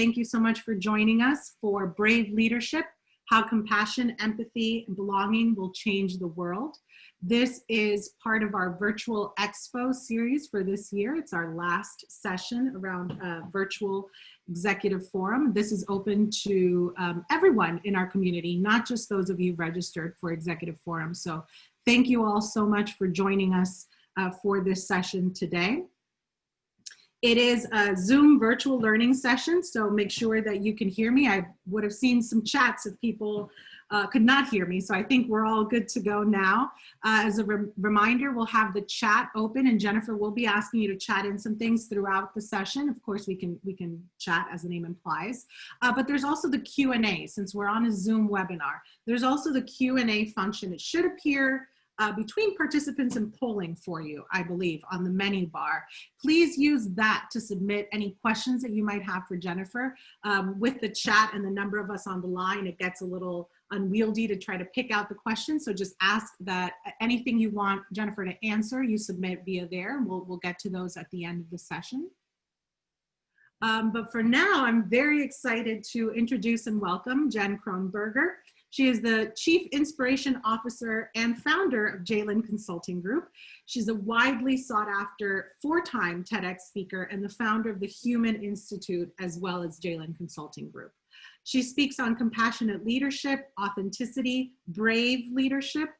thank you so much for joining us for Brave Leadership, How Compassion, Empathy, and Belonging Will Change the World. This is part of our virtual expo series for this year. It's our last session around virtual executive forum. This is open to everyone in our community, not just those of you registered for executive forum. So thank you all so much for joining us for this session today. It is a Zoom virtual learning session, so make sure that you can hear me. I would have seen some chats if people could not hear me, so I think we're all good to go now. As a reminder, we'll have the chat open, and Jennifer will be asking you to chat in some things throughout the session. Of course, we can chat as the name implies, but there's also the Q&A. Since we're on a Zoom webinar, there's also the Q&A function. It should appear between participants and polling for you, I believe, on the menu bar. Please use that to submit any questions that you might have for Jennifer. With the chat and the number of us on the line, it gets a little unwieldy to try to pick out the questions. So just ask that anything you want Jennifer to answer, you submit via there, and we'll get to those at the end of the session. But for now, I'm very excited to introduce and welcome Jen Kronberger. She is the Chief Inspiration Officer and founder of Jalen Consulting Group. She's a widely sought after 4-time TEDx speaker and the founder of the Human Institute, as well as Jalen Consulting Group. She speaks on compassionate leadership, authenticity, brave leadership,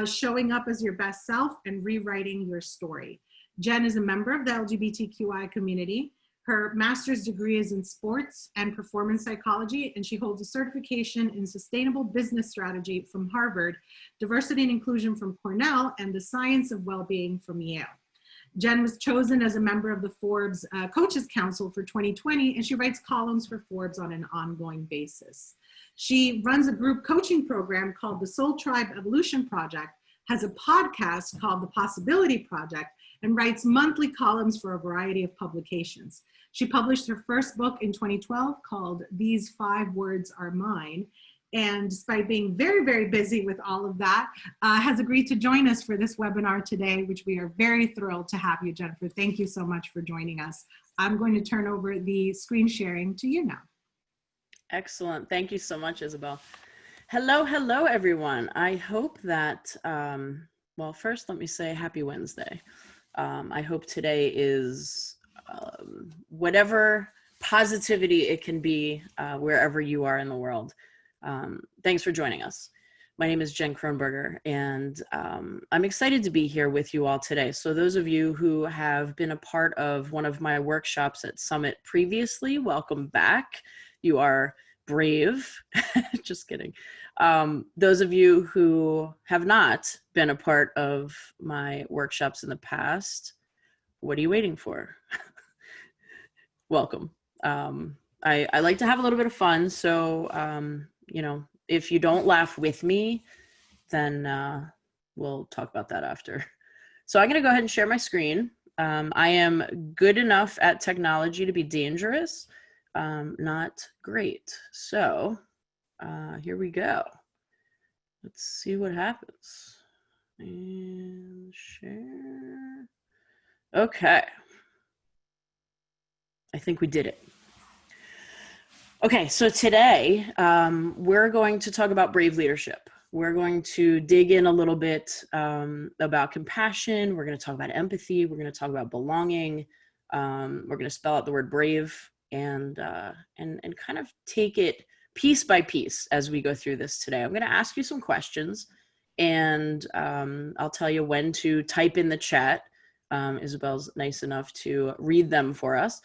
showing up as your best self, and rewriting your story. Jen is a member of the LGBTQI community. Her master's degree is in sports and performance psychology, and she holds a certification in sustainable business strategy from Harvard, diversity and inclusion from Cornell, and the science of well-being from Yale. Jen was chosen as a member of the Forbes Coaches Council for 2020, and she writes columns for Forbes on an ongoing basis. She runs a group coaching program called the Soul Tribe Evolution Project, has a podcast called The Possibility Project, and writes monthly columns for a variety of publications. She published her first book in 2012 called These 5 Words Are Mine. And despite being very, very busy with all of that, has agreed to join us for this webinar today, which we are very thrilled to have you, Jennifer. Thank you so much for joining us. I'm going to turn over the screen sharing to you now. Excellent. Thank you so much, Isabel. Hello, hello, everyone. I hope that, well, first let me say happy Wednesday. I hope today is whatever positivity it can be wherever you are in the world. Thanks for joining us. My name is Jen Kronberger, and I'm excited to be here with you all today. So those of you who have been a part of one of my workshops at Summit previously, welcome back. You are brave. Just kidding. Those of you who have not been a part of my workshops in the past, what are you waiting for? Welcome. I like to have a little bit of fun. So, you know, if you don't laugh with me, then we'll talk about that after. So I'm going to go ahead and share my screen. I am good enough at technology to be dangerous, not great. So here we go. Let's see what happens. And share. Okay. I think we did it. Okay, so today we're going to talk about brave leadership. We're going to dig in a little bit about compassion. We're going to talk about empathy. We're going to talk about belonging. We're going to spell out the word brave and kind of take it piece by piece as we go through this today. I'm going to ask you some questions, and I'll tell you when to type in the chat. Isabel's nice enough to read them for us.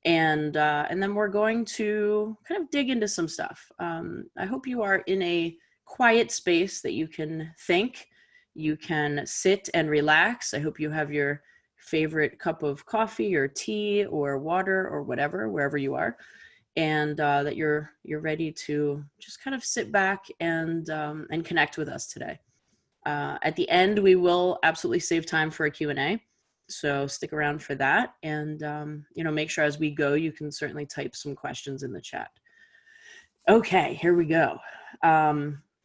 And then we're going to kind of dig into some stuff. I hope you are in a quiet space that you can think, you can sit and relax. I hope you have your favorite cup of coffee or tea or water or whatever, wherever you are, and that you're ready to just kind of sit back and connect with us today. At the end, we will absolutely save time for a Q&A. So stick around for that, and you know, make sure as we go, you can certainly type some questions in the chat. Okay, here we go.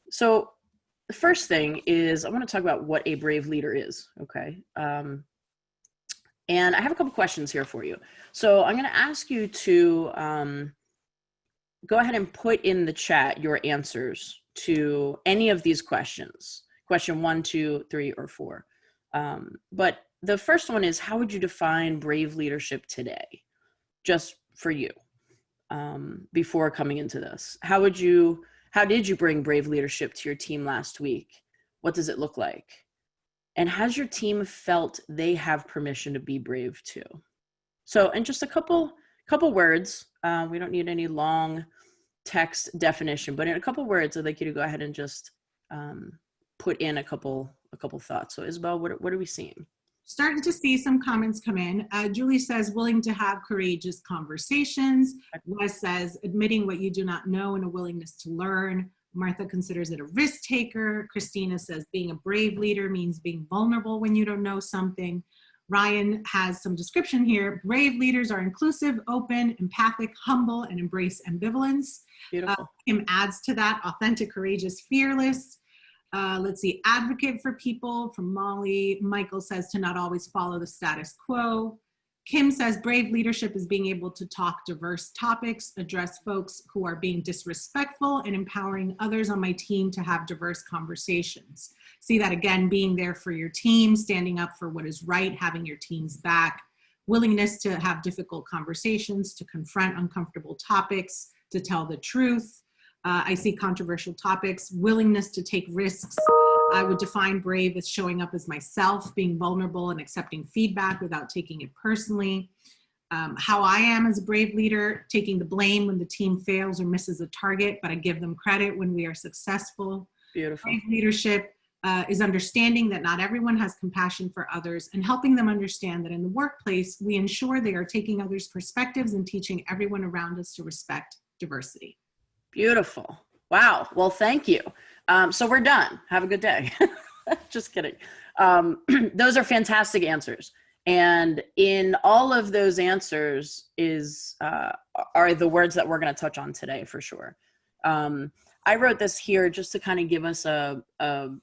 So the first thing is I want to talk about what a brave leader is. Okay, and I have a couple questions here for you. So I'm going to ask you to go ahead and put in the chat your answers to any of these questions. Question 1, 2, 3, or 4. But the first one is, how would you define brave leadership today? Just for you, before coming into this. How did you bring brave leadership to your team last week? What does it look like? And has your team felt they have permission to be brave too? So, in just a couple words, we don't need any long text definition, but in a couple words, I'd like you to go ahead and just put in a couple thoughts. So, Isabel, what are we seeing? Starting to see some comments come in. Julie says, willing to have courageous conversations. Wes says, admitting what you do not know and a willingness to learn. Martha considers it a risk taker. Christina says, being a brave leader means being vulnerable when you don't know something. Ryan has some description here. Brave leaders are inclusive, open, empathic, humble, and embrace ambivalence. Beautiful. Kim adds to that, authentic, courageous, fearless. Let's see, advocate for people from Molly. Michael says to not always follow the status quo. Kim says brave leadership is being able to talk diverse topics, address folks who are being disrespectful, and empowering others on my team to have diverse conversations. See that again, being there for your team, standing up for what is right, having your team's back, willingness to have difficult conversations, to confront uncomfortable topics, to tell the truth. I see controversial topics, willingness to take risks. I would define brave as showing up as myself, being vulnerable and accepting feedback without taking it personally. How I am as a brave leader, taking the blame when the team fails or misses a target, but I give them credit when we are successful. Beautiful. Brave leadership is understanding that not everyone has compassion for others and helping them understand that in the workplace, we ensure they are taking others' perspectives and teaching everyone around us to respect diversity. Beautiful. Wow. Well, thank you. So we're done. Have a good day. Just kidding. Those are fantastic answers. And in all of those answers are the words that we're going to touch on today for sure. I wrote this here just to kind of give us a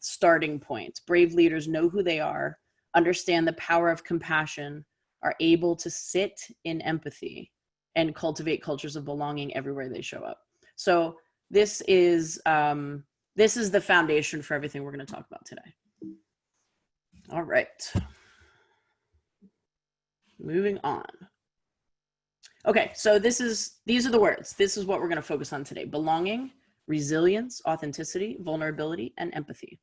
starting point. Brave leaders know who they are, understand the power of compassion, are able to sit in empathy, and cultivate cultures of belonging everywhere they show up. So this is the foundation for everything we're going to talk about today. All right. Moving on. Okay, so these are the words. This is what we're going to focus on today. Belonging, resilience, authenticity, vulnerability, and empathy.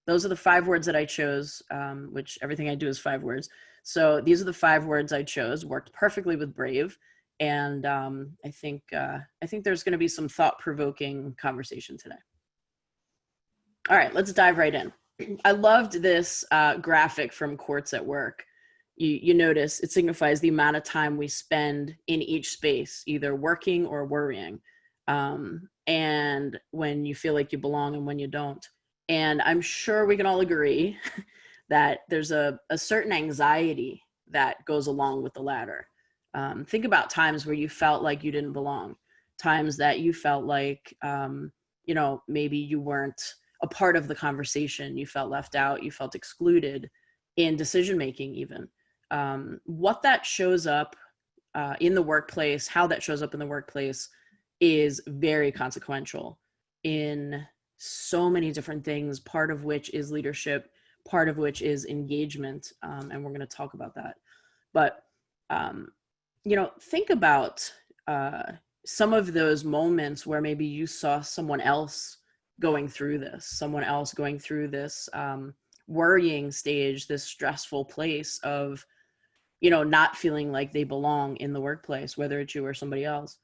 Those are the 5 words that I chose, which everything I do is 5 words. So these are the 5 words I chose, worked perfectly with brave. And I think there's going to be some thought-provoking conversation today. All right, let's dive right in. I loved this graphic from Quartz at Work. You notice it signifies the amount of time we spend in each space, either working or worrying, and when you feel like you belong and when you don't. And I'm sure we can all agree that there's a certain anxiety that goes along with the latter. Think about times where you felt like you didn't belong, times that you felt like, maybe you weren't a part of the conversation, you felt left out, you felt excluded in decision-making even. What that shows up in the workplace, how that shows up in the workplace is very consequential in so many different things, part of which is leadership, part of which is engagement, and we're going to talk about that. But think about some of those moments where maybe you saw someone else going through this, worrying stage, this stressful place of, not feeling like they belong in the workplace, whether it's you or somebody else.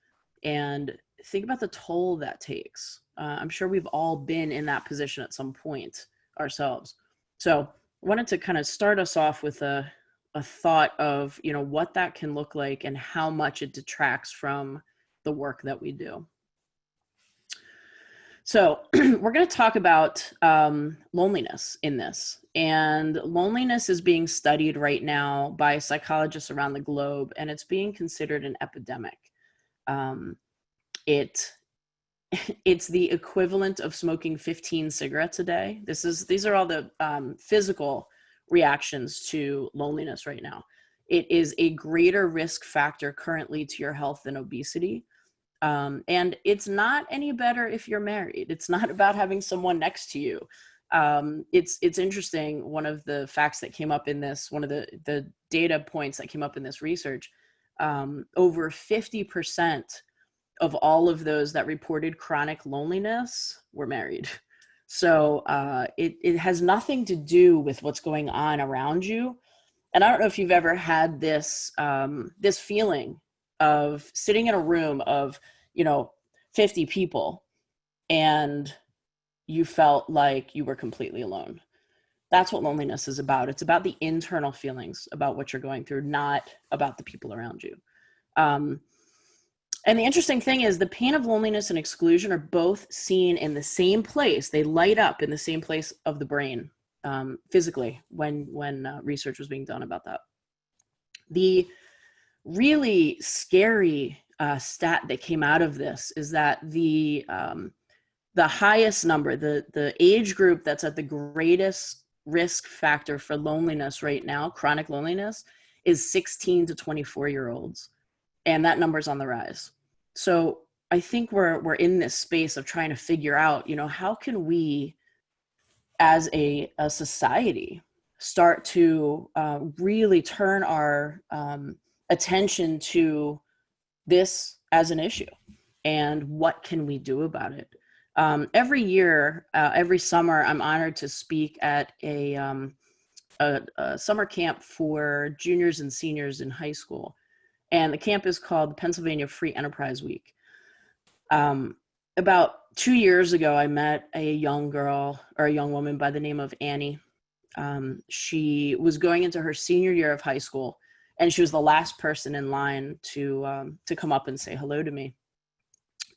And think about the toll that takes. I'm sure we've all been in that position at some point ourselves. So I wanted to kind of start us off with a thought of, what that can look like and how much it detracts from the work that we do. So we're going to talk about loneliness in this. And loneliness is being studied right now by psychologists around the globe, and it's being considered an epidemic. It's the equivalent of smoking 15 cigarettes a day. These are all the physical reactions to loneliness right now. It is a greater risk factor currently to your health than obesity. And it's not any better if you're married. It's not about having someone next to you. It's interesting. One of the facts that came up in this, one of the data points that came up in this research, over 50% of all of those that reported chronic loneliness were married. So it has nothing to do with what's going on around you. And I don't know if you've ever had this this feeling of sitting in a room of, 50 people, and you felt like you were completely alone. That's what loneliness is about. It's about the internal feelings about what you're going through, not about the people around you. And the interesting thing is the pain of loneliness and exclusion are both seen in the same place. They light up in the same place of the brain, physically, when research was being done about that. The really scary stat that came out of this is that the highest number, the age group that's at the greatest risk factor for loneliness right now, chronic loneliness, is 16 to 24-year-olds. And that number's on the rise. So I think we're in this space of trying to figure out, how can we as a society start to really turn our attention to this as an issue, and what can we do about it? Every year, every summer, I'm honored to speak at a summer camp for juniors and seniors in high school. And the camp is called Pennsylvania Free Enterprise Week. About 2 years ago, I met a young girl, or a young woman, by the name of Annie. She was going into her senior year of high school, and she was the last person in line to come up and say hello to me.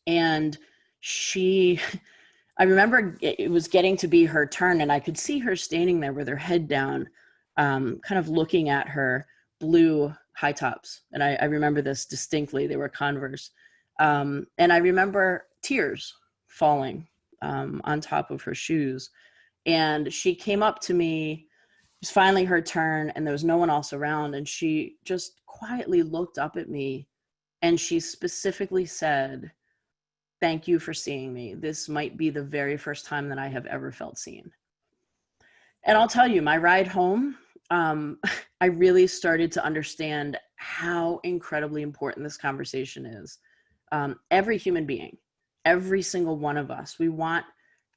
And I remember it was getting to be her turn, and I could see her standing there with her head down, kind of looking at her blue high tops. And I remember this distinctly. They were Converse. And I remember tears falling on top of her shoes. And she came up to me. It was finally her turn, and there was no one else around. And she just quietly looked up at me, and she specifically said, "Thank you for seeing me. This might be the very first time that I have ever felt seen." And I'll tell you, my ride home, I really started to understand how incredibly important this conversation is. Every human being, every single one of us, we want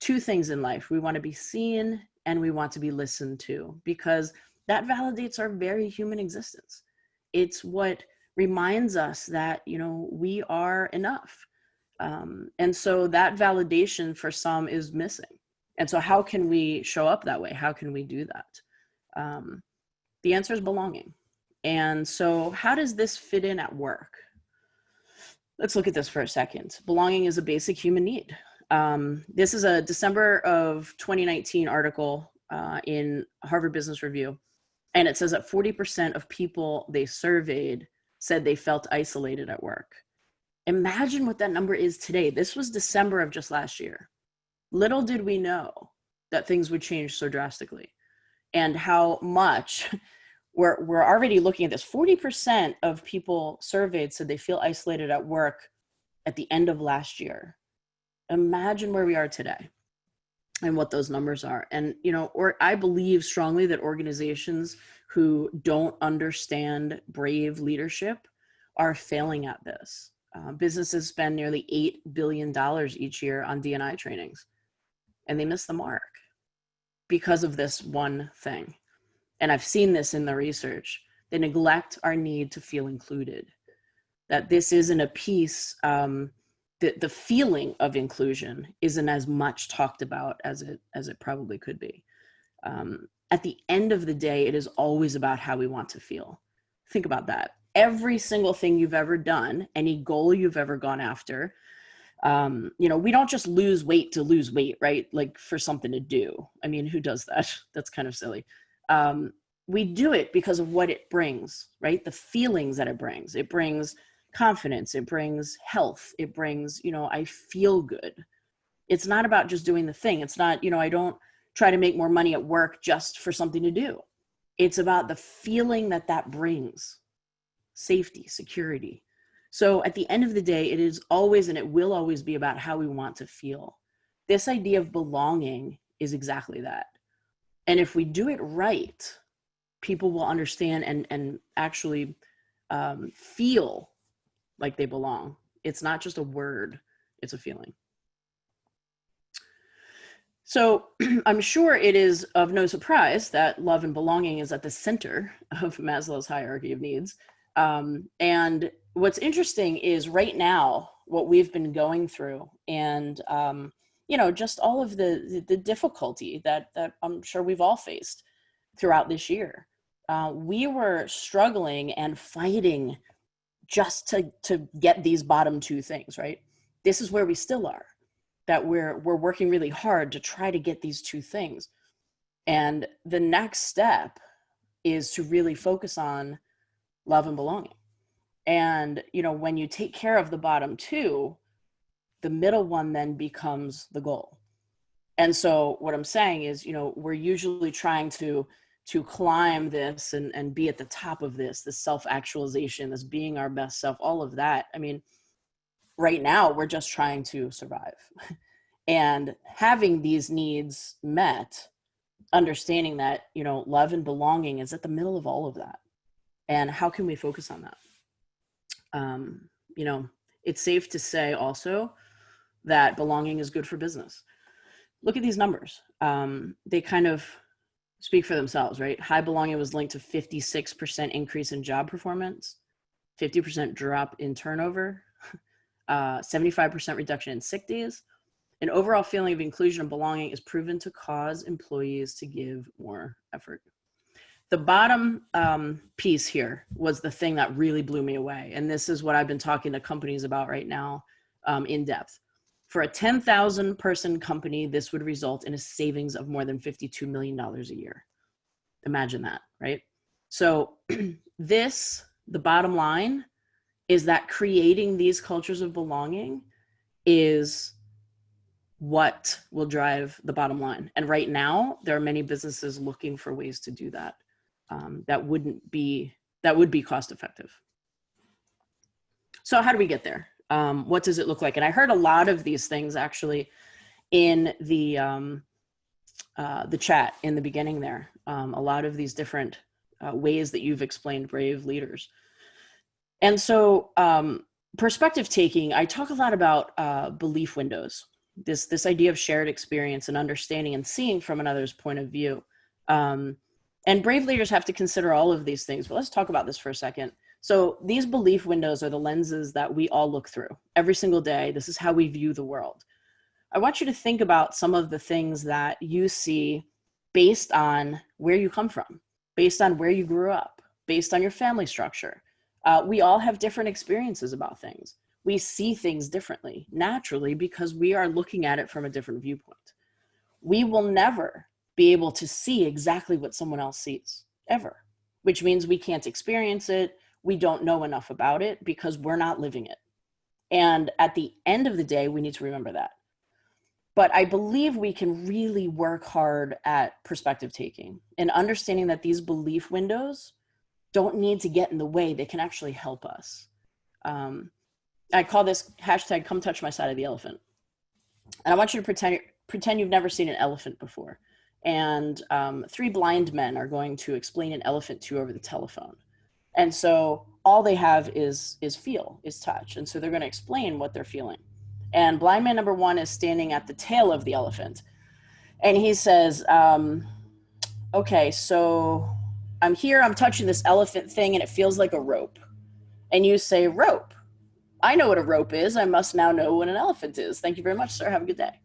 two things in life. We want to be seen, and we want to be listened to, because that validates our very human existence. It's what reminds us that, we are enough. And so that validation for some is missing. And so how can we show up that way? How can we do that? The answer is belonging. And so how does this fit in at work? Let's look at this for a second. Belonging is a basic human need. This is a December of 2019 article in Harvard Business Review. And it says that 40% of people they surveyed said they felt isolated at work. Imagine what that number is today. This was December of just last year. Little did we know that things would change so drastically, and how much we're already looking at this. 40% of people surveyed said they feel isolated at work at the end of last year. Imagine where we are today and what those numbers are. And, I believe strongly that organizations who don't understand brave leadership are failing at this. Businesses spend nearly $8 billion each year on D&I trainings, and they miss the mark because of this one thing. And I've seen this in the research. They neglect our need to feel included, that this isn't a piece, the feeling of inclusion isn't as much talked about as it probably could be. At the end of the day, it is always about how we want to feel. Think about that. Every single thing you've ever done, any goal you've ever gone after, we don't just lose weight to lose weight, right? Like for something to do. I mean, who does that? That's kind of silly. We do it because of what it brings, right? The feelings that it brings. It brings confidence. It brings health. It brings, I feel good. It's not about just doing the thing. It's not, I don't try to make more money at work just for something to do. It's about the feeling that brings. Safety, security. So at the end of the day, it is always, and it will always be about how we want to feel. This idea of belonging is exactly that. And if we do it right, people will understand and actually feel like they belong. It's not just a word, it's a feeling. So I'm sure it is of no surprise that love and belonging is at the center of Maslow's hierarchy of needs. And what's interesting is right now, what we've been going through and, just all of the difficulty that I'm sure we've all faced throughout this year. We were struggling and fighting just to get these bottom two things, right? This is where we still are, that we're working really hard to try to get these two things. And the next step is to really focus on love and belonging. And, when you take care of the bottom two, the middle one then becomes the goal. And so what I'm saying is, we're usually trying to climb this and be at the top of this self-actualization, this being our best self, all of that. I mean, right now we're just trying to survive. And having these needs met, understanding that, love and belonging is at the middle of all of that. And how can we focus on that? It's safe to say also that belonging is good for business. Look at these numbers. They kind of speak for themselves, right? High belonging was linked to 56% increase in job performance, 50% drop in turnover, 75% reduction in sick days. An overall feeling of inclusion and belonging is proven to cause employees to give more effort. The bottom piece here was the thing that really blew me away. And this is what I've been talking to companies about right now in depth. For a 10,000 person company, this would result in a savings of more than $52 million a year. Imagine that, right? So the bottom line is that creating these cultures of belonging is what will drive the bottom line. And right now, there are many businesses looking for ways to do that. That would be cost effective. So how do we get there? What does it look like? And I heard a lot of these things actually in the chat in the beginning there. A lot of these different ways that you've explained brave leaders. And so perspective taking, I talk a lot about belief windows, this idea of shared experience and understanding and seeing from another's point of view. And brave leaders have to consider all of these things, but let's talk about this for a second. So these belief windows are the lenses that we all look through every single day. This is how we view the world. I want you to think about some of the things that you see based on where you come from, based on where you grew up, based on your family structure. We all have different experiences about things. We see things differently, naturally, because we are looking at it from a different viewpoint. We will never be able to see exactly what someone else sees, ever, which means we can't experience it. We don't know enough about it because we're not living it. And at the end of the day, we need to remember that. But I believe we can really work hard at perspective taking and understanding that these belief windows don't need to get in the way. They can actually help us. I call this hashtag come touch my side of the elephant. And I want you to pretend you've never seen an elephant before. And 3 blind men are going to explain an elephant to you over the telephone. And so all they have is feel, is touch. And so they're going to explain what they're feeling. And blind man number 1 is standing at the tail of the elephant. And he says, okay, so I'm here, I'm touching this elephant thing and it feels like a rope. And you say, rope. I know what a rope is. I must now know what an elephant is. Thank you very much, sir. Have a good day.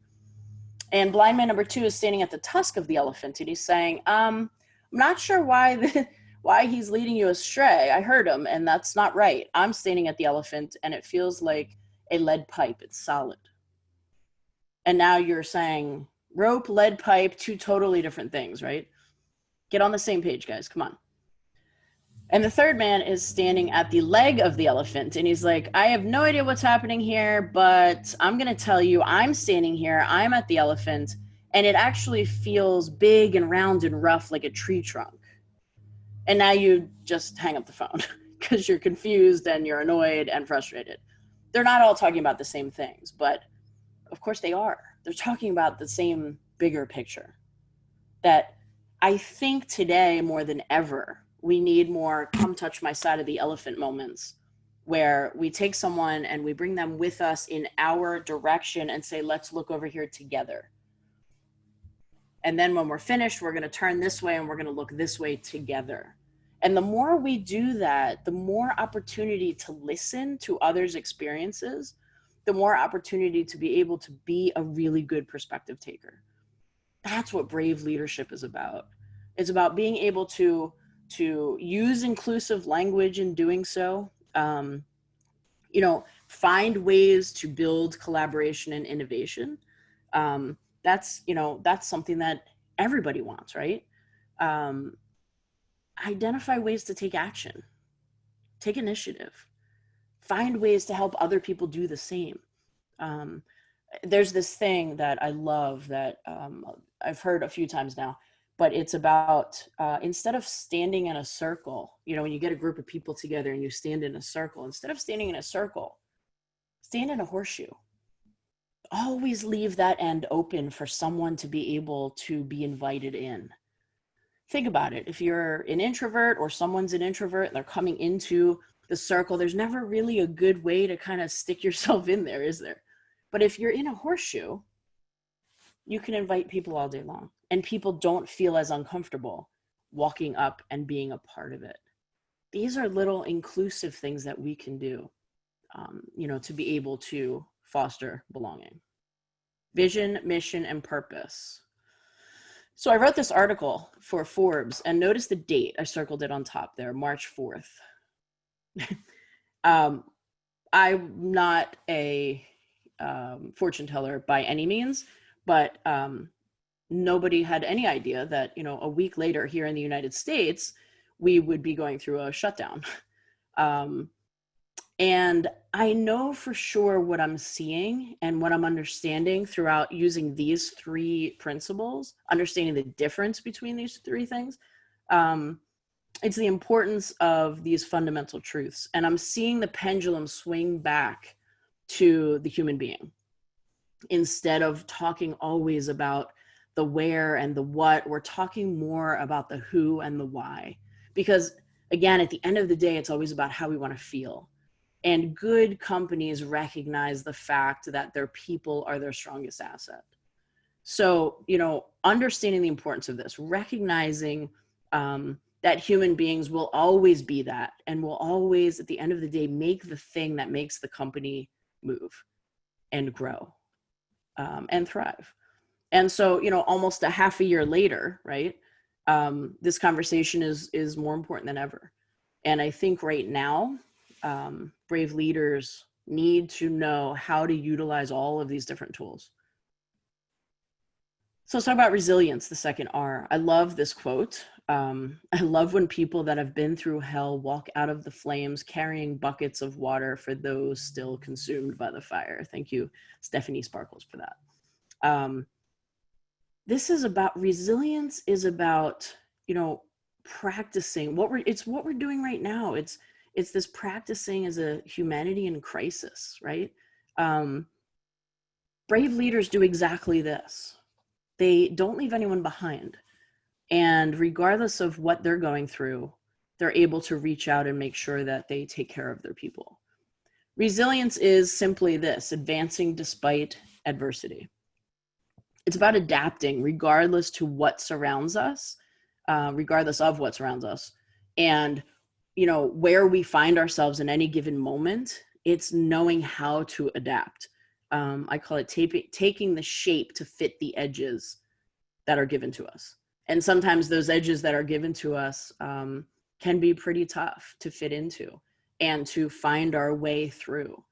And blind man number 2 is standing at the tusk of the elephant. And he's saying, I'm not sure why he's leading you astray. I heard him and that's not right. I'm standing at the elephant and it feels like a lead pipe. It's solid. And now you're saying rope, lead pipe, 2 totally different things, right? Get on the same page, guys. Come on. And the 3rd man is standing at the leg of the elephant. And he's like, I have no idea what's happening here, but I'm going to tell you, I'm standing here. I'm at the elephant. And it actually feels big and round and rough like a tree trunk. And now you just hang up the phone. because you're confused and you're annoyed and frustrated. They're not all talking about the same things, but of course they are. They're talking about the same bigger picture. That I think today more than ever, we need more come touch my side of the elephant moments where we take someone and we bring them with us in our direction and say, let's look over here together. And then when we're finished, we're going to turn this way and we're going to look this way together. And the more we do that, the more opportunity to listen to others' experiences, the more opportunity to be able to be a really good perspective taker. That's what brave leadership is about. It's about being able to use inclusive language in doing so. Find ways to build collaboration and innovation. That's something that everybody wants, right? Identify ways to take action, take initiative, find ways to help other people do the same. There's this thing that I love that I've heard a few times now, but it's about instead of standing in a circle, when you get a group of people together and you stand in a circle, instead of standing in a circle, stand in a horseshoe. Always leave that end open for someone to be able to be invited in. Think about it. If you're an introvert or someone's an introvert and they're coming into the circle, there's never really a good way to kind of stick yourself in there, is there? But if you're in a horseshoe, you can invite people all day long, and people don't feel as uncomfortable walking up and being a part of it. These are little inclusive things that we can do, to be able to foster belonging. Vision, mission, and purpose. So I wrote this article for Forbes, and notice the date. I circled it on top there, March 4th. I'm not a fortune teller by any means, but nobody had any idea that, a week later here in the United States, we would be going through a shutdown. And I know for sure what I'm seeing and what I'm understanding throughout using these three principles, understanding the difference between these three things. It's the importance of these fundamental truths. And I'm seeing the pendulum swing back to the human being. Instead of talking always about the where and the what, we're talking more about the who and the why. Because again, at the end of the day, it's always about how we want to feel. And good companies recognize the fact that their people are their strongest asset. So, understanding the importance of this, recognizing that human beings will always be that and will always, at the end of the day, make the thing that makes the company move and grow and thrive. And so, almost a half a year later, right, this conversation is more important than ever. And I think right now, brave leaders need to know how to utilize all of these different tools. So let's talk about resilience, the second R. I love this quote. I love when people that have been through hell walk out of the flames carrying buckets of water for those still consumed by the fire. Thank you, Stephanie Sparkles, for that. This is about, resilience is about, practicing it's what we're doing right now. It's this practicing as a humanity in crisis, right? Brave leaders do exactly this. They don't leave anyone behind. And regardless of what they're going through, they're able to reach out and make sure that they take care of their people. Resilience is simply this: advancing despite adversity. It's about adapting regardless of what surrounds us, and where we find ourselves in any given moment. It's knowing how to adapt. I call it taking the shape to fit the edges that are given to us. And sometimes those edges that are given to us can be pretty tough to fit into and to find our way through.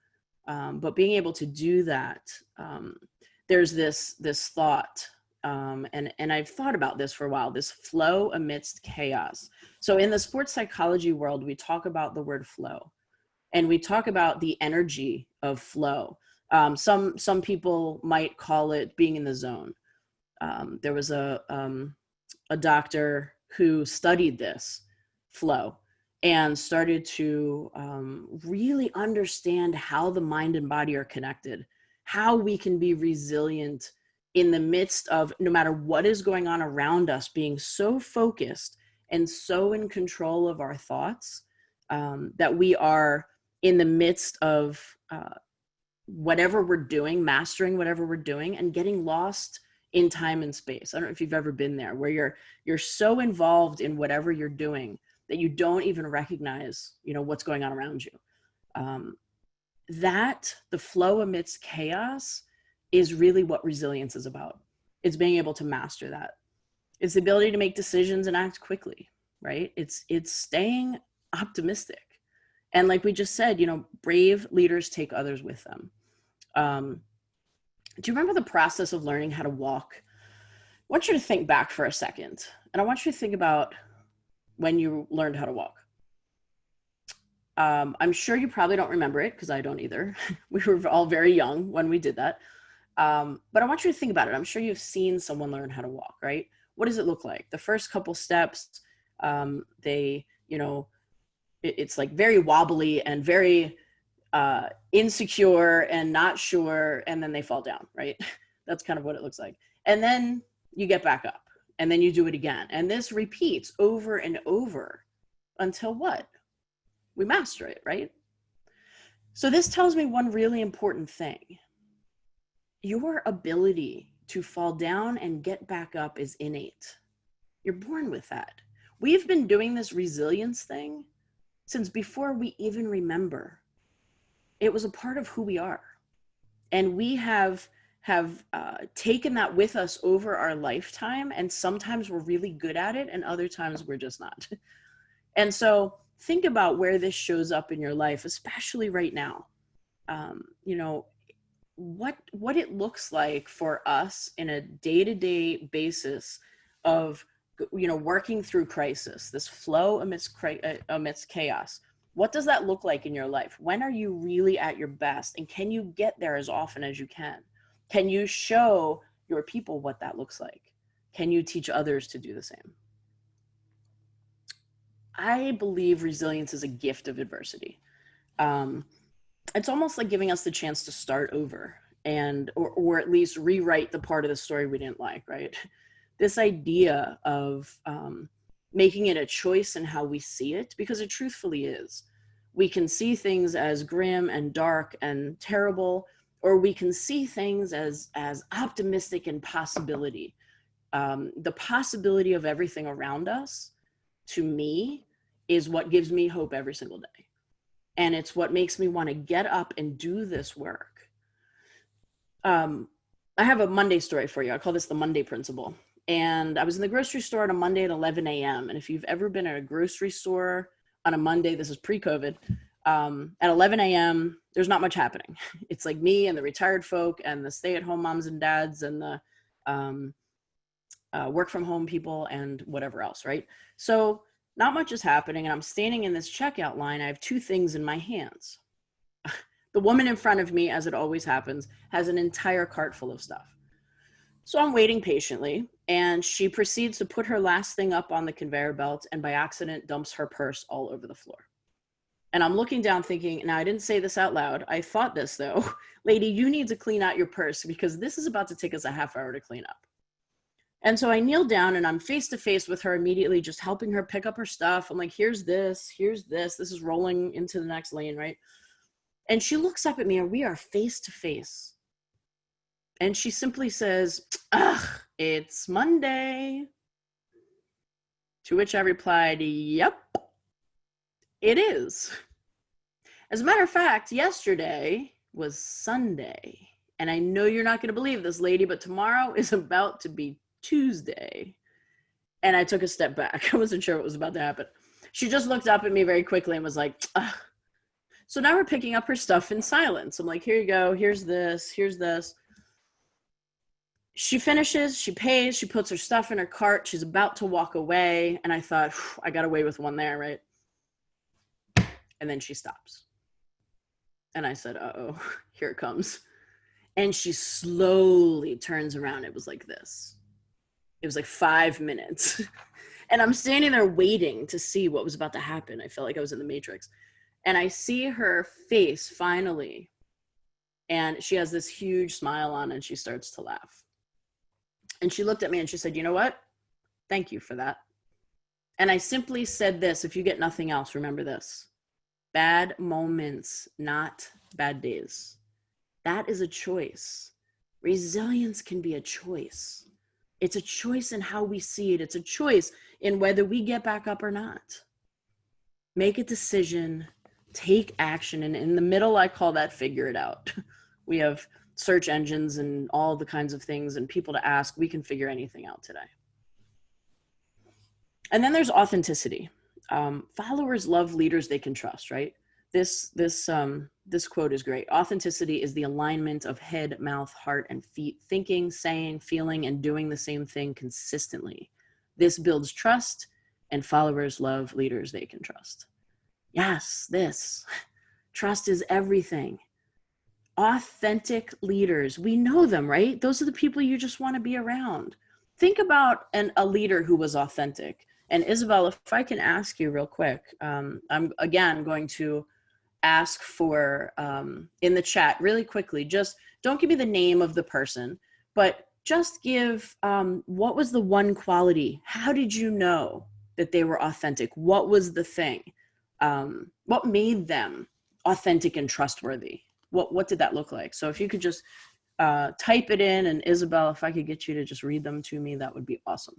But being able to do that, there's this thought, and I've thought about this for a while, this flow amidst chaos. So in the sports psychology world, we talk about the word flow, and we talk about the energy of flow. Some people might call it being in the zone. There was a doctor who studied this flow, and started to really understand how the mind and body are connected, how we can be resilient in the midst of, no matter what is going on around us, being so focused and so in control of our thoughts, that we are in the midst of whatever we're doing, mastering whatever we're doing, and getting lost in time and space. I don't know if you've ever been there, where you're so involved in whatever you're doing that you don't even recognize, what's going on around you. That the flow amidst chaos is really what resilience is about. It's being able to master that. It's the ability to make decisions and act quickly, right? It's staying optimistic. And like we just said, brave leaders take others with them. Do you remember the process of learning how to walk? I want you to think back for a second, and I want you to think about when you learned how to walk. I'm sure you probably don't remember it, because I don't either. We were all very young when we did that. But I want you to think about it. I'm sure you've seen someone learn how to walk, right? What does it look like? The first couple steps, it's like very wobbly and very insecure and not sure, and then they fall down, right? That's kind of what it looks like. And then you get back up, and then you do it again. And this repeats over and over until what? We master it, right? So this tells me one really important thing. Your ability to fall down and get back up is innate. You're born with that. We've been doing this resilience thing since before we even remember. It was a part of who we are. And we have taken that with us over our lifetime. And sometimes we're really good at it, and other times we're just not. And so think about where this shows up in your life, especially right now. What it looks like for us in a day-to-day basis of, working through crisis, this flow amidst chaos. What does that look like in your life? When are you really at your best? And can you get there as often as you can? Can you show your people what that looks like? Can you teach others to do the same? I believe resilience is a gift of adversity. It's almost like giving us the chance to start over or at least rewrite the part of the story we didn't like, right? This idea of making it a choice in how we see it, because it truthfully is. We can see things as grim and dark and terrible, or we can see things as optimistic and possibility. The possibility of everything around us, to me, is what gives me hope every single day. And it's what makes me want to get up and do this work. I have a Monday story for you. I call this the Monday principle. And I was in the grocery store on a Monday at 11 a.m. And if you've ever been at a grocery store on a Monday, this is pre-COVID, at 11 a.m., there's not much happening. It's like me and the retired folk and the stay-at-home moms and dads and the work from home people and whatever else, right? So not much is happening, and I'm standing in this checkout line. I have two things in my hands. The woman in front of me, as it always happens, has an entire cart full of stuff. So I'm waiting patiently, and she proceeds to put her last thing up on the conveyor belt and by accident dumps her purse all over the floor. And I'm looking down thinking, now I didn't say this out loud. I thought this though. Lady, you need to clean out your purse because this is about to take us a half hour to clean up. And so I kneel down and I'm face to face with her immediately, just helping her pick up her stuff. I'm like, here's this, this is rolling into the next lane, right? And she looks up at me and we are face to face. And she simply says, ugh, it's Monday. To which I replied, yep, it is. As a matter of fact, yesterday was Sunday. And I know you're not going to believe this, lady, but tomorrow is about to be Tuesday. And I took a step back. I wasn't sure what was about to happen. She just looked up at me very quickly and was like, ugh. So now we're picking up her stuff in silence. I'm like, here you go. Here's this. Here's this. She finishes, she pays, she puts her stuff in her cart. She's about to walk away. And I thought, I got away with one there, right? And then she stops. And I said, uh-oh, here it comes. And she slowly turns around. It was like this. It was like 5 minutes. And I'm standing there waiting to see what was about to happen. I felt like I was in the Matrix. And I see her face finally. And she has this huge smile on and she starts to laugh. And she looked at me and she said, "You know what? Thank you for that." And I simply said this: if you get nothing else, remember this: bad moments, not bad days. That is a choice. Resilience can be a choice. It's a choice in how we see it. It's a choice in whether we get back up or not. Make a decision, take action. And in the middle, I call that figure it out. We have search engines and all the kinds of things and people to ask. We can figure anything out today. And then there's authenticity. Followers love leaders they can trust, right? This quote is great. Authenticity is the alignment of head, mouth, heart, and feet, thinking, saying, feeling, and doing the same thing consistently. This builds trust, and followers love leaders they can trust. Yes, this. Trust is everything. Authentic leaders, we know them, right? Those are the people you just want to be around. Think about a leader who was authentic. And Isabel, if I can ask you real quick, I'm again going to ask for in the chat really quickly, just don't give me the name of the person, but just give what was the one quality? How did you know that they were authentic? What was the thing? What made them authentic and trustworthy? What did that look like? So if you could just type it in, and Isabel, if I could get you to just read them to me, that would be awesome.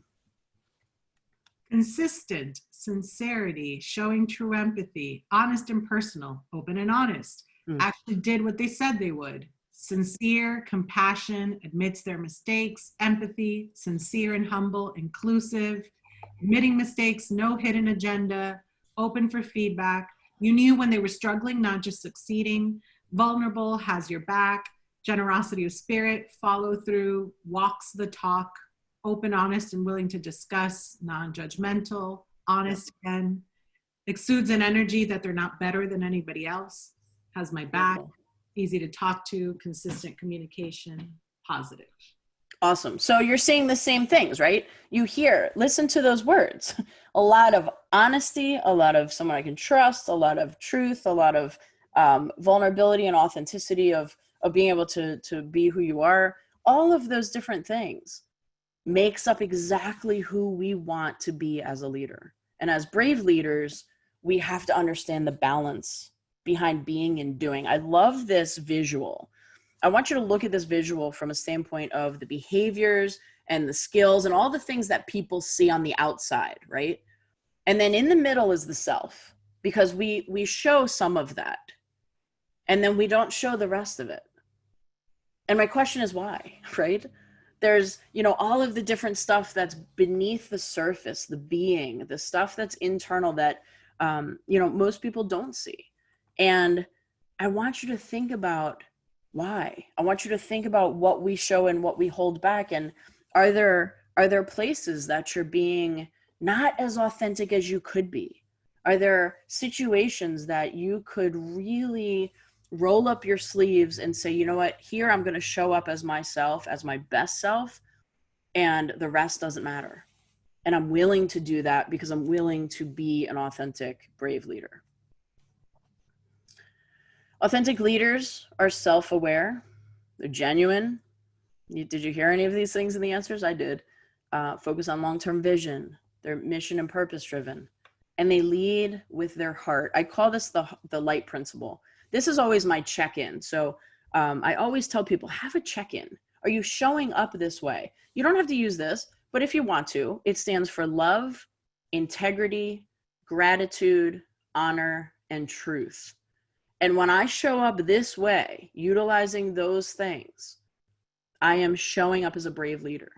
Consistent, sincerity, showing true empathy, honest and personal, open and honest, actually did what they said they would. Sincere, compassion, admits their mistakes, empathy, sincere and humble, inclusive, admitting mistakes, no hidden agenda, open for feedback. You knew when they were struggling, not just succeeding. Vulnerable, has your back, generosity of spirit, follow through, walks the talk, open, honest, and willing to discuss, non-judgmental, honest again, exudes an energy that they're not better than anybody else, has my back, easy to talk to, consistent communication, positive. Awesome. So you're saying the same things, right? You hear, listen to those words. A lot of honesty, a lot of someone I can trust, a lot of truth, a lot of vulnerability and authenticity of being able to be who you are. All of those different things makes up exactly who we want to be as a leader. And as brave leaders, we have to understand the balance behind being and doing. I love this visual. I want you to look at this visual from a standpoint of the behaviors and the skills and all the things that people see on the outside, right? And then in the middle is the self, because we show some of that, and then we don't show the rest of it. And my question is why, right? There's, all of the different stuff that's beneath the surface, the being, the stuff that's internal that, most people don't see. And I want you to think about why. I want you to think about what we show and what we hold back. And are there places that you're being not as authentic as you could be? Are there situations that you could really roll up your sleeves and say, you know what, here I'm going to show up as myself, as my best self, and the rest doesn't matter. And I'm willing to do that because I'm willing to be an authentic, brave leader. Authentic leaders are self-aware. They're genuine. Did you hear any of these things in the answers? I did. Focus on long-term vision. They're mission and purpose driven. And they lead with their heart. I call this the light principle. This is always my check-in. So I always tell people, have a check-in. Are you showing up this way? You don't have to use this, but if you want to, it stands for love, integrity, gratitude, honor, and truth. And when I show up this way, utilizing those things, I am showing up as a brave leader.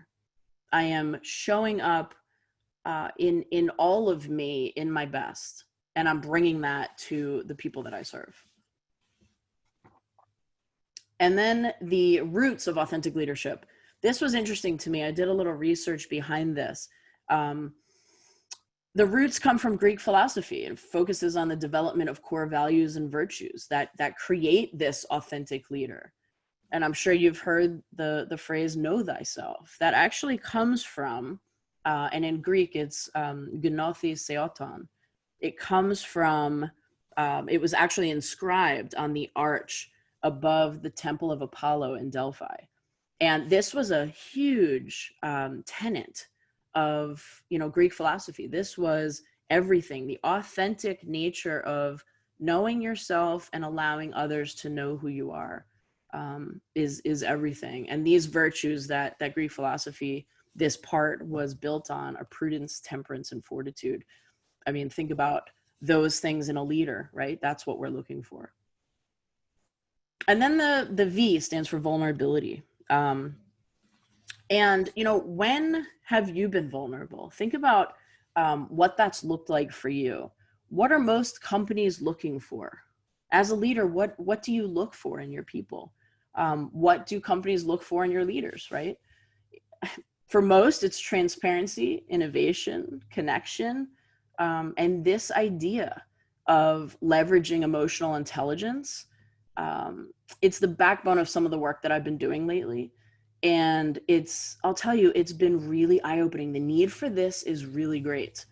I am showing up in all of me, in my best. And I'm bringing that to the people that I serve. And then the roots of authentic leadership. This was interesting to me. I did a little research behind this. The roots come from Greek philosophy and focuses on the development of core values and virtues that create this authentic leader. And I'm sure you've heard the phrase, know thyself. That actually comes from And in Greek, it's gnothi seoton. It comes from, it was actually inscribed on the arch above the Temple of Apollo in Delphi. And this was a huge tenet of, Greek philosophy. This was everything, the authentic nature of knowing yourself and allowing others to know who you are, is everything. And these virtues that Greek philosophy, this part was built on, are prudence, temperance, and fortitude. I mean, think about those things in a leader, right? That's what we're looking for. And then the V stands for vulnerability. And, when have you been vulnerable? Think about what that's looked like for you. What are most companies looking for? As a leader, what do you look for in your people? What do companies look for in your leaders, right? For most, it's transparency, innovation, connection, and this idea of leveraging emotional intelligence. It's the backbone of some of the work that I've been doing lately. And I'll tell you, it's been really eye-opening. The need for this is really great.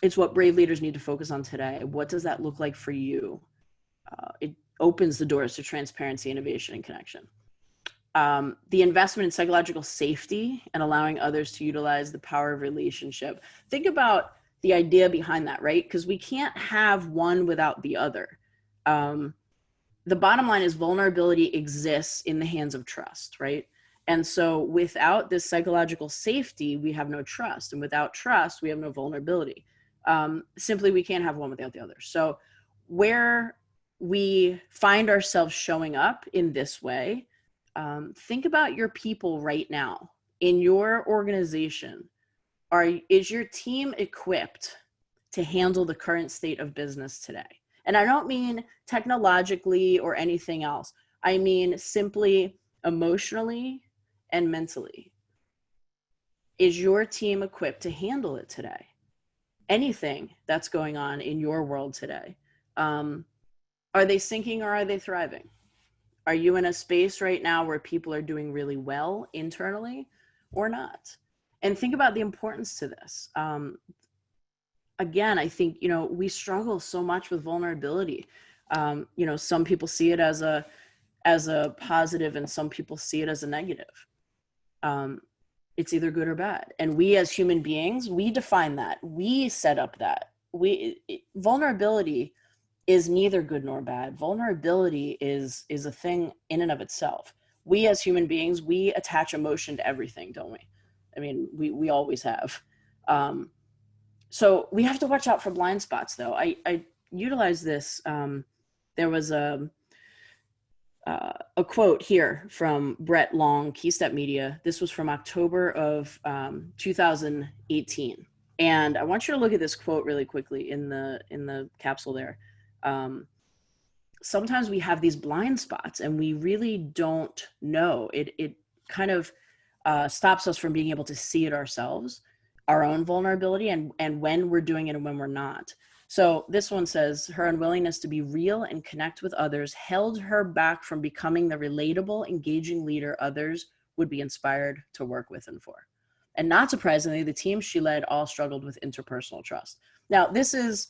It's what brave leaders need to focus on today. What does that look like for you? It opens the doors to transparency, innovation, and connection. The investment in psychological safety and allowing others to utilize the power of relationship. Think about the idea behind that, right? Because we can't have one without the other. The bottom line is vulnerability exists in the hands of trust, right? And so without this psychological safety, we have no trust. And without trust, we have no vulnerability. Simply, we can't have one without the other. So where we find ourselves showing up in this way, think about your people right now in your organization. Is your team equipped to handle the current state of business today? And I don't mean technologically or anything else. I mean simply emotionally and mentally. Is your team equipped to handle it today? Anything that's going on in your world today. Are they sinking or are they thriving? Are you in a space right now where people are doing really well internally or not? And think about the importance to this. Again, I think, we struggle so much with vulnerability. Some people see it as a positive and some people see it as a negative. It's either good or bad. And we as human beings, we define that. We set up that. Vulnerability is neither good nor bad. Vulnerability is a thing in and of itself. We as human beings, we attach emotion to everything, don't we? I mean, we always have. So we have to watch out for blind spots, though. I utilize this. There was a quote here from Brett Long, Keystep Media. This was from October of 2018. And I want you to look at this quote really quickly in the capsule there. Sometimes we have these blind spots and we really don't know. It kind of stops us from being able to see it ourselves, our own vulnerability, and when we're doing it and when we're not. So this one says, her unwillingness to be real and connect with others held her back from becoming the relatable, engaging leader others would be inspired to work with and for. And not surprisingly, the team she led all struggled with interpersonal trust. Now, this is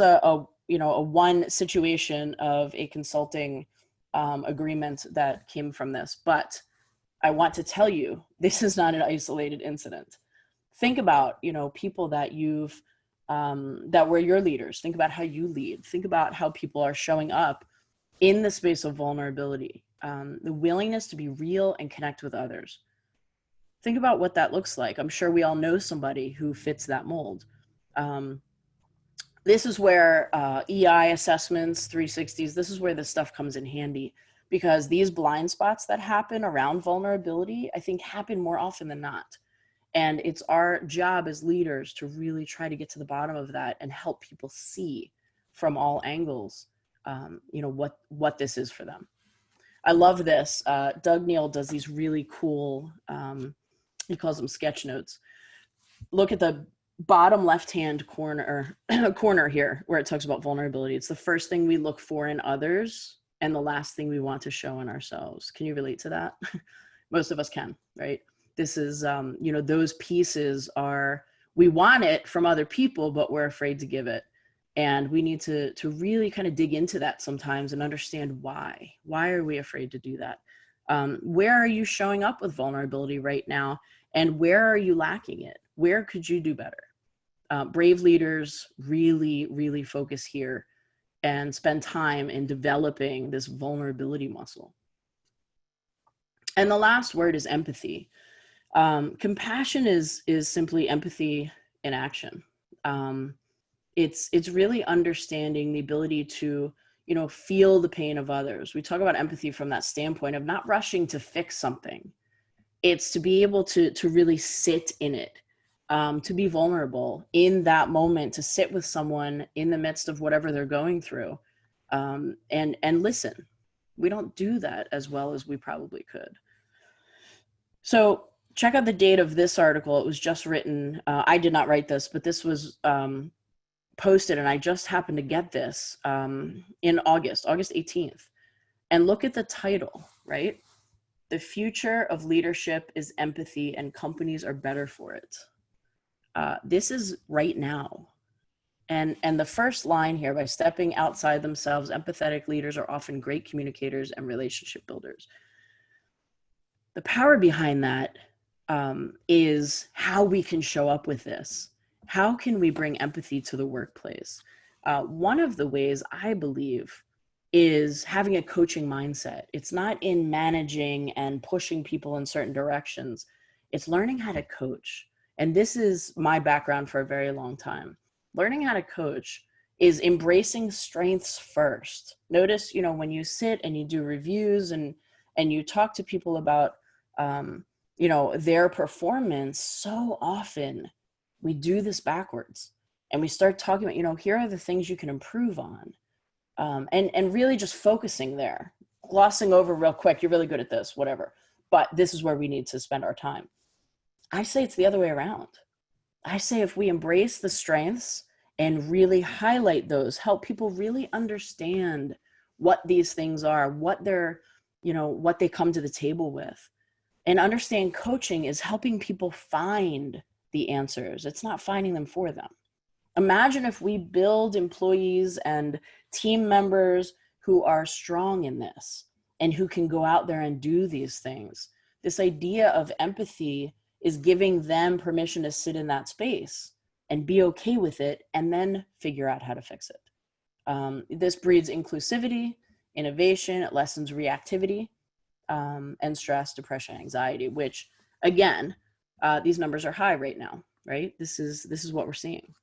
a one situation of a consulting agreement that came from this, but I want to tell you, this is not an isolated incident. Think about, people that you've, that were your leaders. Think about how you lead. Think about how people are showing up in the space of vulnerability, the willingness to be real and connect with others. Think about what that looks like. I'm sure we all know somebody who fits that mold. This is where EI assessments, 360s, this is where this stuff comes in handy, because these blind spots that happen around vulnerability, I think, happen more often than not. And it's our job as leaders to really try to get to the bottom of that and help people see from all angles, what this is for them. I love this. Doug Neal does these really cool, he calls them sketch notes. Look at the bottom left-hand corner here where it talks about vulnerability. It's the first thing we look for in others and the last thing we want to show in ourselves. Can you relate to that? Most of us can, right? This is, those pieces are, we want it from other people, but we're afraid to give it. And we need to really kind of dig into that sometimes and understand why. Why are we afraid to do that? Where are you showing up with vulnerability right now? And where are you lacking it? Where could you do better? Brave leaders really, really focus here and spend time in developing this vulnerability muscle. And the last word is empathy. Compassion is simply empathy in action. It's really understanding the ability to, feel the pain of others. We talk about empathy from that standpoint of not rushing to fix something. It's to be able to really sit in it, to be vulnerable in that moment, to sit with someone in the midst of whatever they're going through, and listen. We don't do that as well as we probably could. So check out the date of this article. It was just written. I did not write this, but this was posted, and I just happened to get this in August 18th. And look at the title, right? The future of leadership is empathy, and companies are better for it. This is right now. And the first line here, by stepping outside themselves, empathetic leaders are often great communicators and relationship builders. The power behind that is how we can show up with this. How can we bring empathy to the workplace? One of the ways, I believe, is having a coaching mindset. It's not in managing and pushing people in certain directions. It's learning how to coach. And this is my background for a very long time. Learning how to coach is embracing strengths first. Notice, when you sit and you do reviews and you talk to people about, their performance, so often we do this backwards, and we start talking about, here are the things you can improve on. And really just focusing there, glossing over real quick, you're really good at this, whatever, but this is where we need to spend our time. I say it's the other way around. I say if we embrace the strengths and really highlight those, help people really understand what these things are, what they're, what they come to the table with, and understand coaching is helping people find the answers. It's not finding them for them. Imagine if we build employees and team members who are strong in this and who can go out there and do these things. This idea of empathy is giving them permission to sit in that space and be okay with it, and then figure out how to fix it. This breeds inclusivity, innovation, it lessens reactivity, and stress, depression, anxiety, which again, these numbers are high right now, right? This is what we're seeing.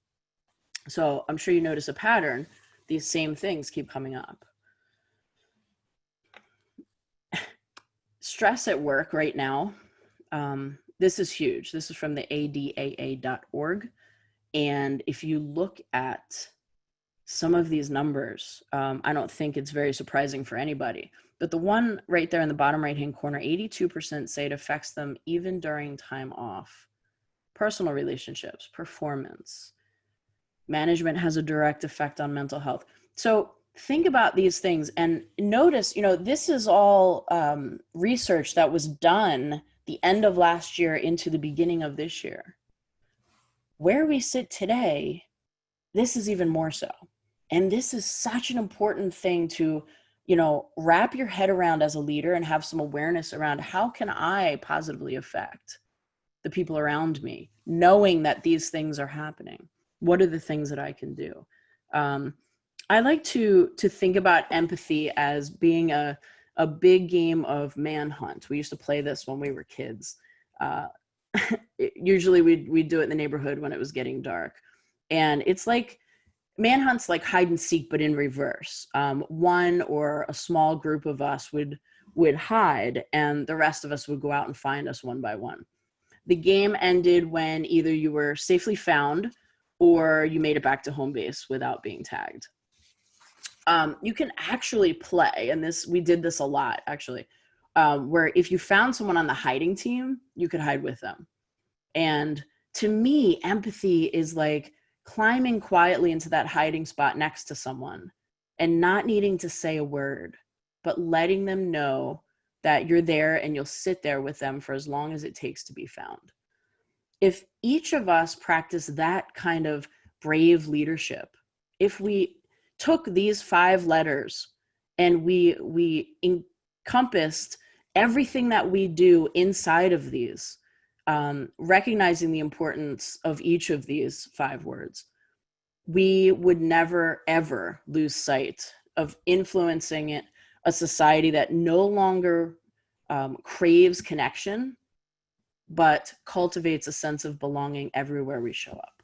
So I'm sure you notice a pattern. These same things keep coming up. Stress at work right now. This is huge. This is from the adaa.org. And if you look at some of these numbers, I don't think it's very surprising for anybody. But the one right there in the bottom right-hand corner, 82% say it affects them even during time off. Personal relationships, performance. Management has a direct effect on mental health. So think about these things and notice, this is all research that was done the end of last year into the beginning of this year. Where we sit today, this is even more so. And this is such an important thing to, wrap your head around as a leader and have some awareness around how can I positively affect the people around me, knowing that these things are happening. What are the things that I can do? I like to think about empathy as being a big game of manhunt. We used to play this when we were kids. Usually we'd do it in the neighborhood when it was getting dark. And it's like, manhunt's like hide and seek, but in reverse. One or a small group of us would hide, and the rest of us would go out and find us one by one. The game ended when either you were safely found or you made it back to home base without being tagged. You can actually play, and we did this a lot actually, where if you found someone on the hiding team, you could hide with them. And to me, empathy is like climbing quietly into that hiding spot next to someone and not needing to say a word, but letting them know that you're there and you'll sit there with them for as long as it takes to be found. If each of us practice that kind of brave leadership, if we took these 5 letters and we encompassed everything that we do inside of these, recognizing the importance of each of these 5 words, we would never, ever lose sight of influencing a society that no longer craves connection, but cultivates a sense of belonging everywhere we show up.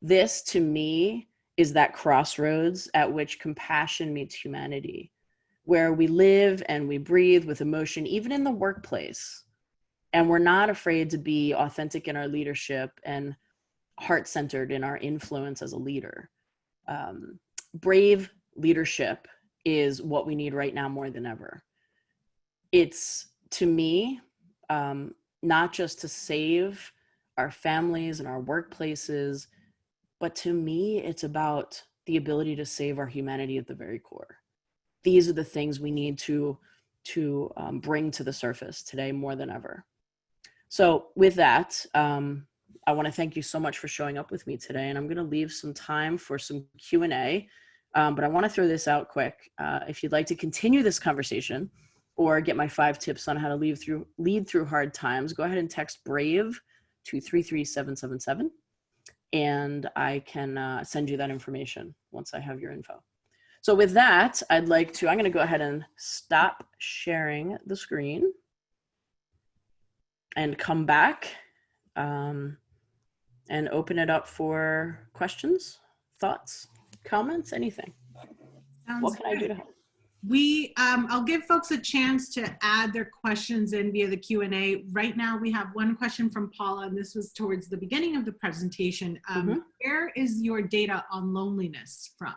This, to me, is that crossroads at which compassion meets humanity, where we live and we breathe with emotion, even in the workplace. And we're not afraid to be authentic in our leadership and heart-centered in our influence as a leader. Brave leadership is what we need right now more than ever. It's, to me, not just to save our families and our workplaces, but to me, it's about the ability to save our humanity at the very core. These are the things we need to bring to the surface today more than ever. So with that, I want to thank you so much for showing up with me today, and I'm going to leave some time for some Q&A, but I want to throw this out quick. If you'd like to continue this conversation or get my 5 tips on how to lead through hard times, go ahead and text BRAVE to 33777, and I can send you that information once I have your info. So with that, I'm going to go ahead and stop sharing the screen and come back and open it up for questions, thoughts, comments, anything. What can I do to help? I'll give folks a chance to add their questions in via the Q&A. Right now we have one question from Paula, and this was towards the beginning of the presentation. Where is your data on loneliness from?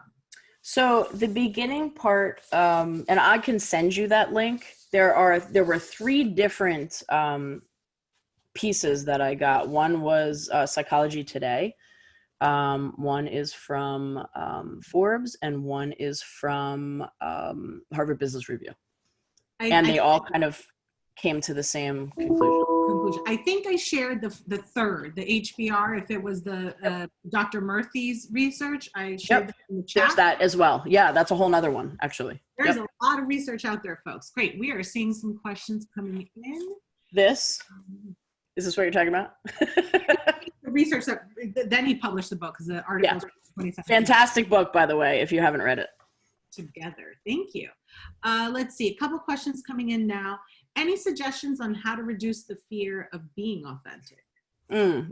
So the beginning part, and I can send you that link. There were 3 different pieces that I got. One was Psychology Today. One is from Forbes, and one is from Harvard Business Review. And they all kind of came to the same conclusion. I think I shared the third, the HBR, if it was the Dr. Murthy's research. I shared that in the chat. There's that as well. Yeah, that's a whole nother one, actually. There's a lot of research out there, folks. Great. We are seeing some questions coming in. Is this what you're talking about? The research that then he published the book, because the article was 2017. Fantastic book, by the way, if you haven't read it. Together. Thank you. Let's see, a couple questions coming in now. Any suggestions on how to reduce the fear of being authentic?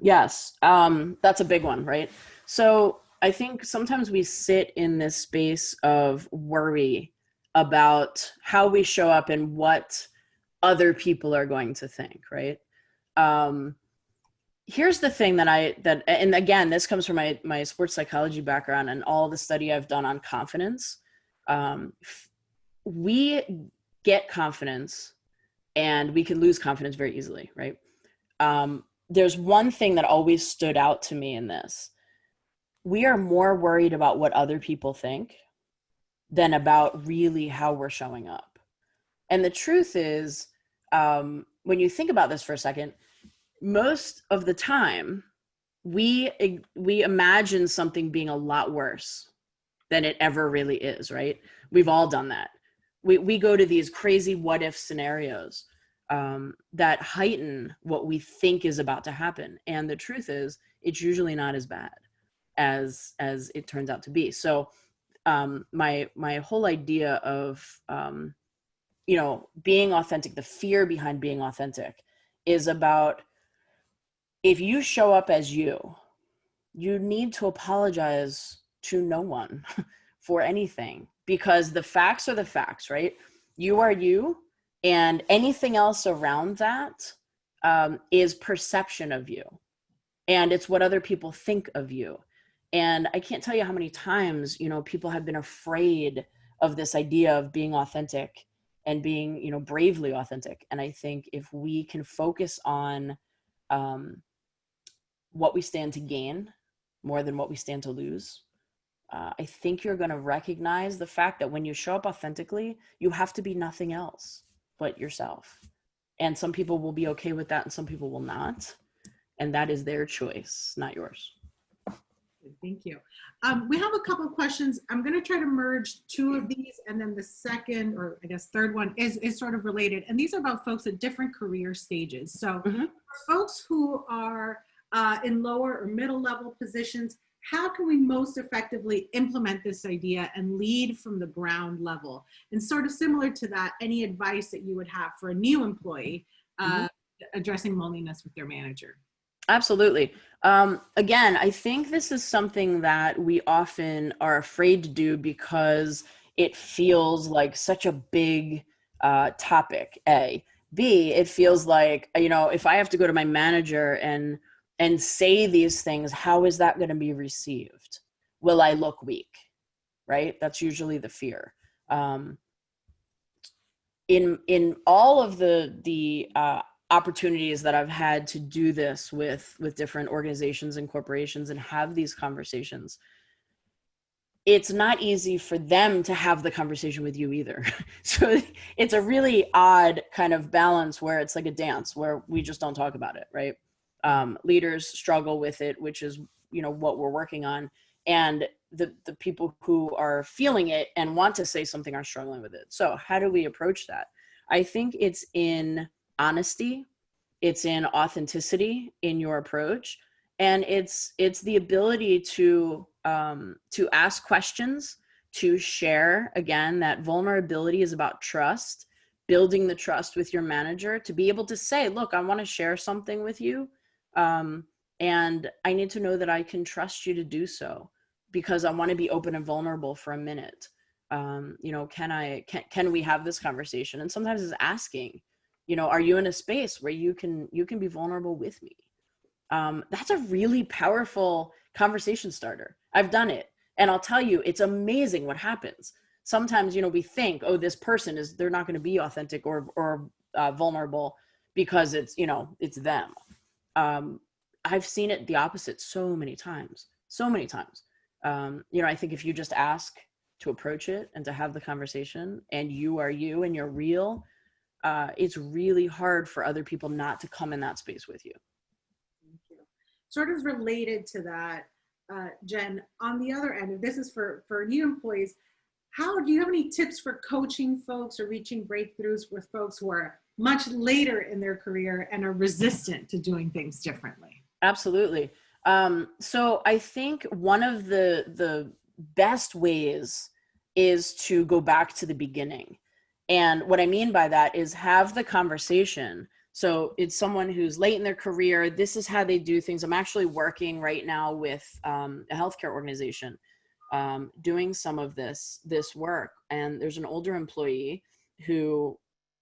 Yes, that's a big one, right? So I think sometimes we sit in this space of worry about how we show up and what other people are going to think, right? Here's the thing and again, this comes from my sports psychology background and all the study I've done on confidence. We get confidence and we can lose confidence very easily, right? There's one thing that always stood out to me in this. We are more worried about what other people think than about really how we're showing up. And the truth is, when you think about this for a second, most of the time we imagine something being a lot worse than it ever really is, right? We've all done that. We go to these crazy what if scenarios that heighten what we think is about to happen. And the truth is, it's usually not as bad as it turns out to be. So my whole idea of being authentic, the fear behind being authentic, is about, if you show up as you need to apologize to no one for anything, because the facts are the facts, right? You are you, and anything else around that is perception of you, and it's what other people think of you. And I can't tell you how many times, people have been afraid of this idea of being authentic and being, bravely authentic. And I think if we can focus on what we stand to gain more than what we stand to lose, I think you're going to recognize the fact that when you show up authentically, you have to be nothing else. but yourself. And some people will be okay with that and some people will not. And that is their choice, not yours. Thank you. We have a couple of questions. I'm going to try to merge two of these, and then the second, or I guess third one, is sort of related. And these are about folks at different career stages. So for folks who are in lower or middle level positions, how can we most effectively implement this idea and lead from the ground level? And sort of similar to that, any advice that you would have for a new employee addressing loneliness with their manager? Absolutely. Again, I think this is something that we often are afraid to do because it feels like such a big topic, A. B, it feels like, you know, if I have to go to my manager and say these things, how is that going to be received? Will I look weak? Right? That's usually the fear. In all of the opportunities that I've had to do this with different organizations and corporations and have these conversations, it's not easy for them to have the conversation with you either. So it's a really odd kind of balance where it's like a dance where we just don't talk about it, right? Leaders struggle with it, which is, you know, what we're working on. And the people who are feeling it and want to say something are struggling with it. So how do we approach that? I think it's in honesty, it's in authenticity in your approach, and it's the ability to ask questions, to share. Again, that vulnerability is about trust, building the trust with your manager, to be able to say, look, I want to share something with you, and I need to know that I can trust you to do so because I want to be open and vulnerable for a minute. You know, can we have this conversation? And sometimes it's asking, you know, are you in a space where you can be vulnerable with me? That's a really powerful conversation starter. I've done it. And I'll tell you, it's amazing what happens. Sometimes, you know, we think, oh, this person they're not going to be authentic or vulnerable because it's, you know, it's them. I've seen it the opposite so many times. You know, I think if you just ask to approach it and to have the conversation and you are you and you're real, it's really hard for other people not to come in that space with you. Thank you. Sort of related to that, Jen, on the other end, and this is for new employees, do you have any tips for coaching folks or reaching breakthroughs with folks who are much later in their career and are resistant to doing things differently? Absolutely. So I think one of the best ways is to go back to the beginning. And what I mean by that is have the conversation. So it's someone who's late in their career. This is how they do things. I'm actually working right now with a healthcare organization doing some of this work. And there's an older employee who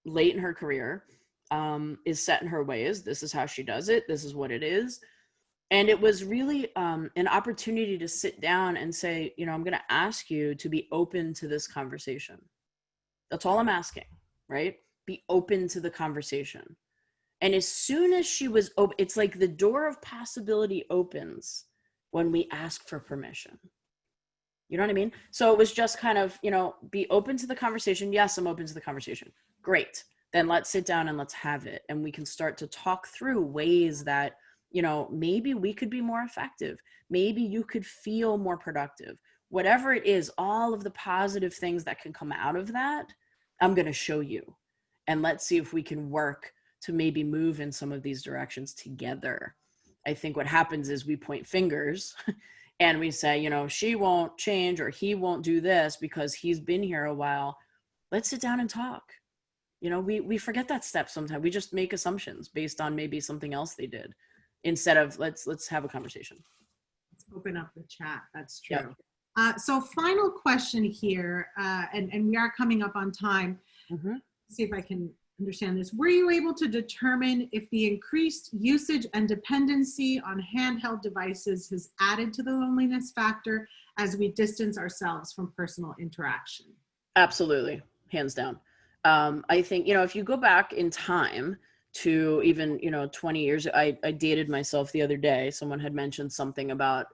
late in her career is set in her ways. This is how she does it. This is what it is. And it was really an opportunity to sit down and say, you know, I'm going to ask you to be open to this conversation. That's all I'm asking, right? Be open to the conversation. And as soon as she was open, it's like the door of possibility opens when we ask for permission. You know what I mean? So it was just kind of, you know, be open to the conversation. Yes, I'm open to the conversation. Great. Then let's sit down and let's have it. And we can start to talk through ways that, you know, maybe we could be more effective. Maybe you could feel more productive. Whatever it is, all of the positive things that can come out of that, I'm going to show you. And let's see if we can work to maybe move in some of these directions together. I think what happens is we point fingers and we say, you know, she won't change or he won't do this because he's been here a while. Let's sit down and talk. You know, we forget that step sometimes. We just make assumptions based on maybe something else they did instead of let's have a conversation. Let's open up the chat. That's true. Yep. So final question here, and we are coming up on time. See if I can understand this. Were you able to determine if the increased usage and dependency on handheld devices has added to the loneliness factor as we distance ourselves from personal interaction? Absolutely, hands down. I think, you know, if you go back in time to even, you know, 20 years, I dated myself the other day. Someone had mentioned something about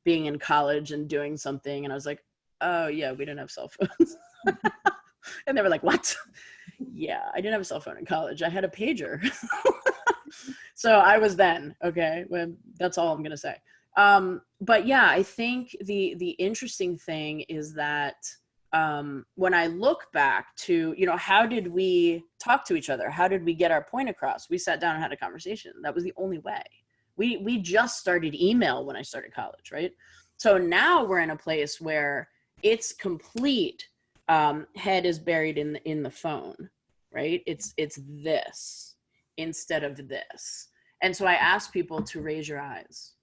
being in college and doing something. And I was like, oh yeah, we didn't have cell phones. And they were like, what? Yeah, I didn't have a cell phone in college. I had a pager. So I was then, okay? Well, that's all I'm going to say. But yeah, I think the interesting thing is that when I look back to, how did we talk to each other? How did we get our point across? We sat down and had a conversation. That was the only way. We just started email when I started college, right? So now we're in a place where it's complete head is buried in the phone, right? It's this instead of this. And so I ask people to raise your eyes.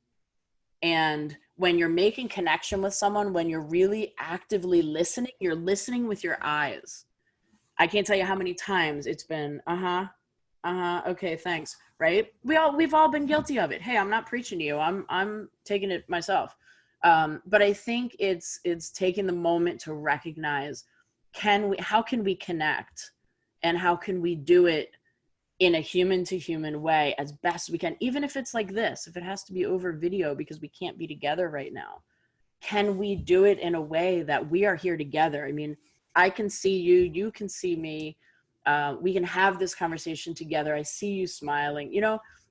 And when you're making connection with someone, when you're really actively listening, you're listening with your eyes. I can't tell you how many times it's been, okay, thanks, right? We've all been guilty of it. Hey, I'm not preaching to you. I'm taking it myself. But I think it's taking the moment to recognize, how can we connect, and how can we do it in a human to human way as best we can, even if it's like this, if it has to be over video because we can't be together right now. Can we do it in a way that we are here together? I mean, I can see you, you can see me. We can have this conversation together. I see you smiling.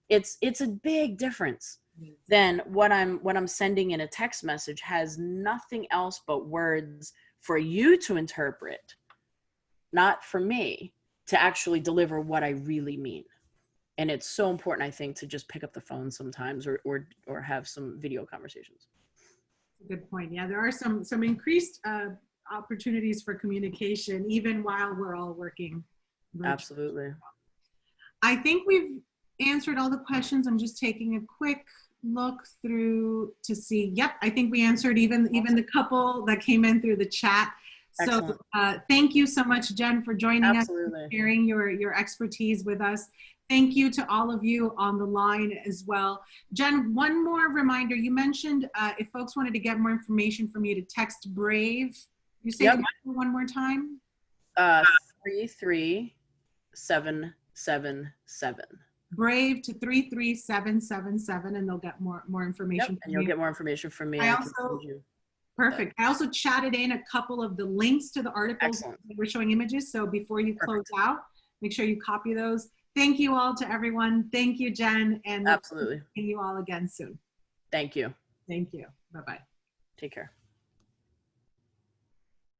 It's a big difference than what I'm sending in a text message. Has nothing else but words for you to interpret, not for me to actually deliver what I really mean. And it's so important, I think, to just pick up the phone sometimes, or have some video conversations. Good point. Yeah, there are some increased opportunities for communication, even while we're all working virtually. Absolutely. I think we've answered all the questions. I'm just taking a quick look through to see. Yep, I think we answered even the couple that came in through the chat. Excellent. So thank you so much, Jen, for joining Absolutely. us, sharing your expertise with us. Thank you to all of you on the line as well. Jen, one more reminder. You mentioned if folks wanted to get more information from you to text BRAVE. You say Yep. the number one more time? 33777. BRAVE to 33777, and they'll get more information. Yep, and you'll get more information from me. Perfect. I also chatted in a couple of the links to the articles that we're showing images. So before you close out, make sure you copy those. Thank you all to everyone. Thank you, Jen. And absolutely. See you all again soon. Thank you. Thank you. Bye-bye. Take care.